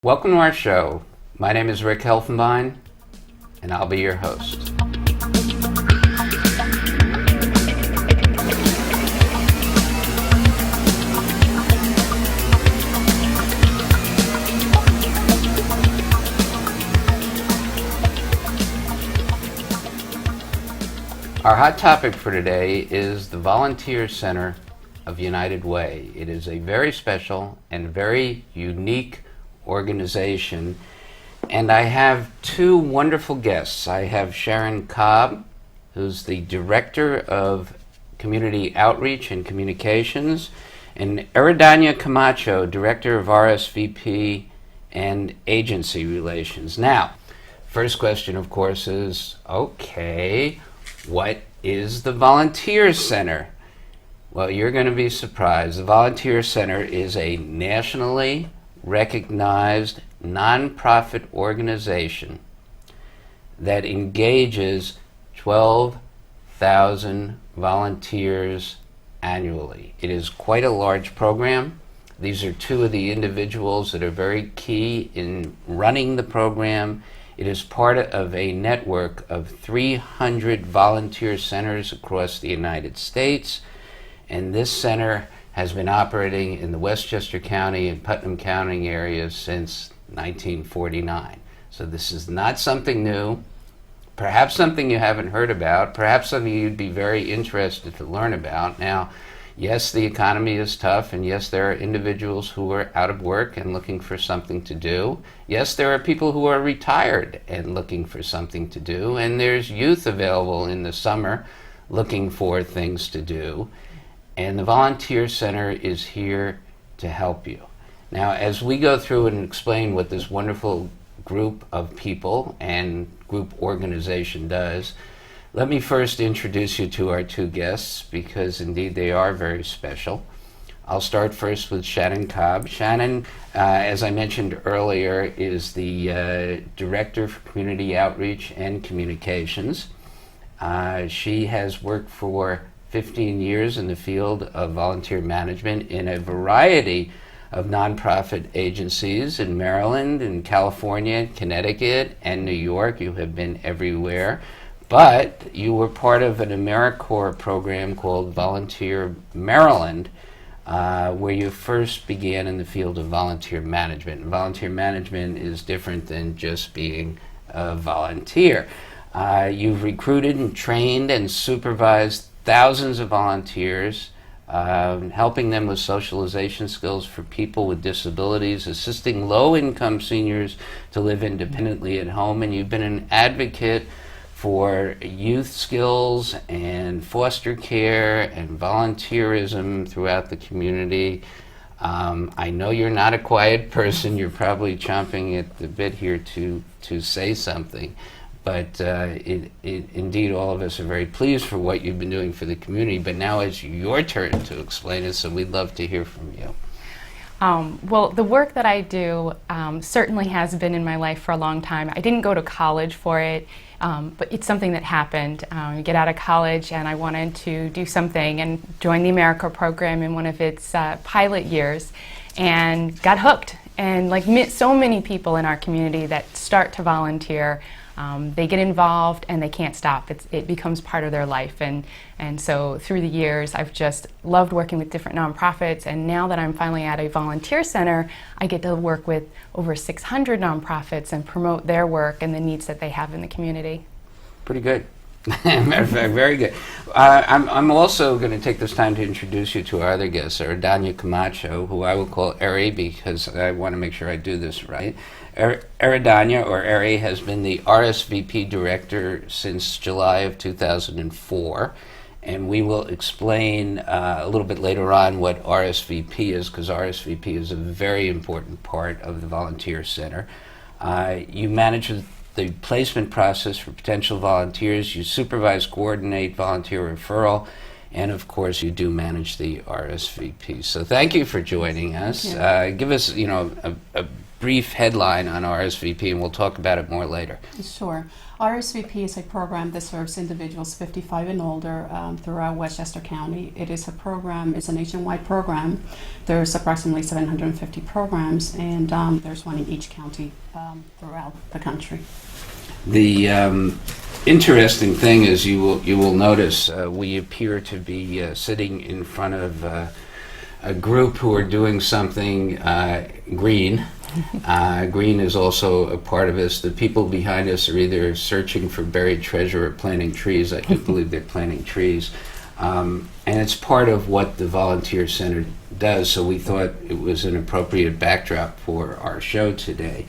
Welcome to our show. My name is Rick Helfenbein, and I'll be your host. Our hot topic for today is the Volunteer Center of United Way. It is a very special and very unique organization, and I have two wonderful guests. I have Sharon Cobb, who's the Director of Community Outreach and Communications, and Eridania Camacho, Director of RSVP and Agency Relations. Now, first question, of course, is, okay, what is the Volunteer Center? Well, you're going to be surprised. The Volunteer Center is a nationally recognized nonprofit organization that engages 12,000 volunteers annually. It is quite a large program. These are two of the individuals that are very key in running the program. It is part of a network of 300 volunteer centers across the United States, and this center has been operating in the Westchester County and Putnam County areas since 1949. So this is not something new, perhaps something you haven't heard about, perhaps something you'd be very interested to learn about. Now, yes, the economy is tough, and yes, there are individuals who are out of work and looking for something to do. Yes, there are people who are retired and looking for something to do, and there's youth available in the summer looking for things to do. And the Volunteer Center is here to help you. Now, as we go through and explain what this wonderful group of people and group organization does, let me first introduce you to our two guests, because indeed they are very special. I'll start first with Shannon Cobb. Shannon, as I mentioned earlier, is the Director for Community Outreach and Communications. She has worked for 15 years in the field of volunteer management in a variety of nonprofit agencies in Maryland, in California, Connecticut, and New York. You have been everywhere. But you were part of an AmeriCorps program called Volunteer Maryland, where you first began in the field of volunteer management. And volunteer management is different than just being a volunteer. You've recruited and trained and supervised thousands of volunteers, helping them with socialization skills for people with disabilities, assisting low-income seniors to live independently at home, and you've been an advocate for youth skills and foster care and volunteerism throughout the community. I know you're not a quiet person. You're probably chomping at the bit here to say something. But indeed, all of us are very pleased for what you've been doing for the community. But now it's your turn to explain it, so we'd love to hear from you. Well, the work that I do certainly has been in my life for a long time. I didn't go to college for it, but it's something that happened. You get out of college, and I wanted to do something and joined the AmeriCorps program in one of its pilot years and got hooked. And like so many people in our community that start to volunteer, they get involved and they can't stop. It becomes part of their life. And so through the years, I've just loved working with different nonprofits. And now that I'm finally at a volunteer center, I get to work with over 600 nonprofits and promote their work and the needs that they have in the community. Pretty good. Very good. I'm also going to take this time to introduce you to our other guests, Eridania Camacho, who I will call Eri because I want to make sure I do this right. Eridania, or Eri, has been the RSVP Director since July of 2004, and we will explain a little bit later on what RSVP is, because RSVP is a very important part of the Volunteer Center. You manage the placement process for potential volunteers, you supervise, coordinate volunteer referral, and of course you do manage the RSVP. So thank you for joining us. Yeah. Give us, a brief headline on RSVP, and we'll talk about it more later. Sure. RSVP is a program that serves individuals 55 and older throughout Westchester County. It's a nationwide program. There's approximately 750 programs, and there's one in each county throughout the country. The interesting thing is you will notice we appear to be sitting in front of a group who are doing something green. Green is also a part of this. The people behind us are either searching for buried treasure or planting trees. I do believe they're planting trees. And it's part of what the Volunteer Center does, so we thought it was an appropriate backdrop for our show today.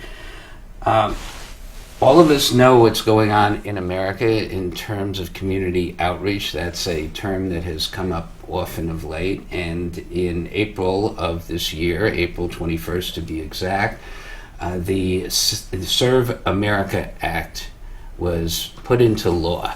All of us know what's going on in America in terms of community outreach. That's a term that has come up often of late. And in April of this year, April 21st to be exact, the Serve America Act was put into law.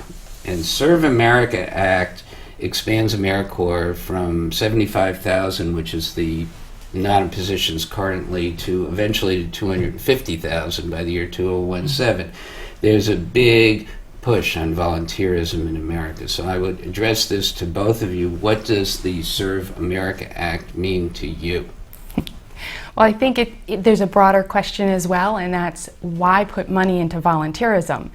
And Serve America Act expands AmeriCorps from 75,000, which is the amount of positions currently, to eventually to 250,000 by the year 2017. There's a big push on volunteerism in America. So I would address this to both of you. What does the Serve America Act mean to you? Well, I think there's a broader question as well, and that's why put money into volunteerism?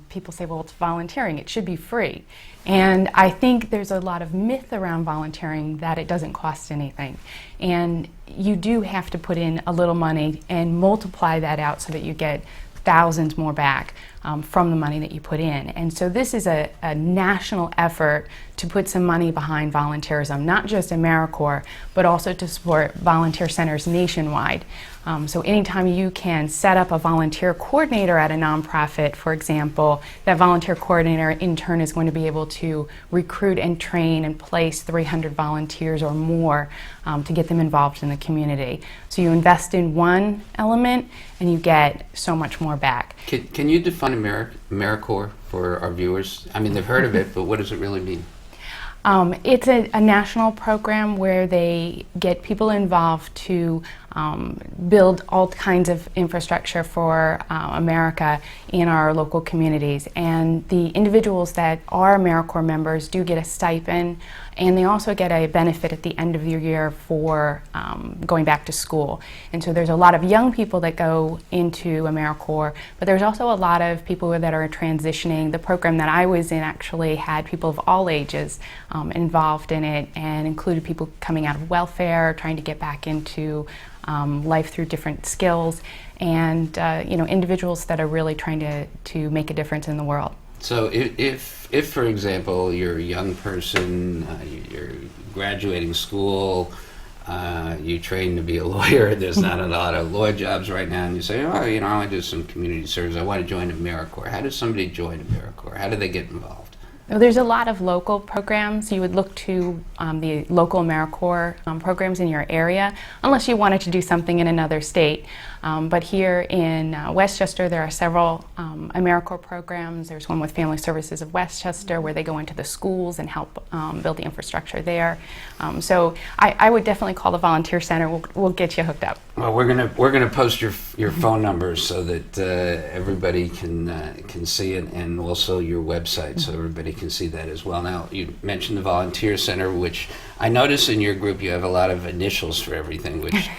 People say, well, it's volunteering, it should be free. And I think there's a lot of myth around volunteering that it doesn't cost anything. And you do have to put in a little money and multiply that out so that you get thousands more back from the money that you put in. And so this is a national effort to put some money behind volunteerism, not just AmeriCorps, but also to support volunteer centers nationwide. So anytime you can set up a volunteer coordinator at a nonprofit, for example, that volunteer coordinator in turn is going to be able to recruit and train and place 300 volunteers or more to get them involved in the community. So you invest in one element and you get so much more back. Can you define AmeriCorps for our viewers? I mean, they've heard of it, but what does it really mean? It's a national program where they get people involved to build all kinds of infrastructure for America in our local communities. And the individuals that are AmeriCorps members do get a stipend, and they also get a benefit at the end of the year for going back to school. And so there's a lot of young people that go into AmeriCorps, but there's also a lot of people that are transitioning. The program that I was in actually had people of all ages involved in it, and included people coming out of welfare, trying to get back into life through different skills, and individuals that are really trying to make a difference in the world. So if for example, you're a young person, you're graduating school, you train to be a lawyer, there's not a lot of law jobs right now, and you say, oh, I want to do some community service, I want to join AmeriCorps. How does somebody join AmeriCorps? How do they get involved? Well, there's a lot of local programs. You would look to the local AmeriCorps programs in your area, unless you wanted to do something in another state. But here in Westchester, there are several AmeriCorps programs. There's one with Family Services of Westchester where they go into the schools and help build the infrastructure there. So I would definitely call the Volunteer Center. We'll get you hooked up. Well, we're gonna post your phone numbers so that everybody can see it, and also your website so everybody can see that as well. Now, you mentioned the Volunteer Center, which I notice in your group you have a lot of initials for everything, which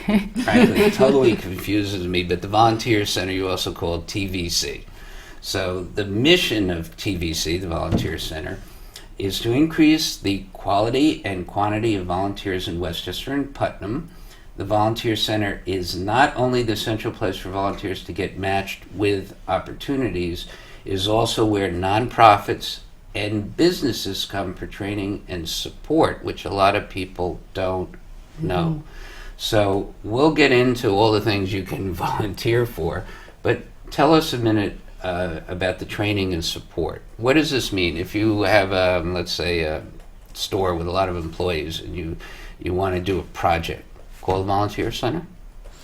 frankly totally confuses me. But the Volunteer Center you also call TVC. So the mission of TVC, the Volunteer Center, is to increase the quality and quantity of volunteers in Westchester and Putnam. The Volunteer Center is not only the central place for volunteers to get matched with opportunities, it is also where nonprofits and businesses come for training and support, which a lot of people don't know. So we'll get into all the things you can volunteer for, but tell us a minute about the training and support. What does this mean? If you have, let's say, a store with a lot of employees and you want to do a project, call the Volunteer Center?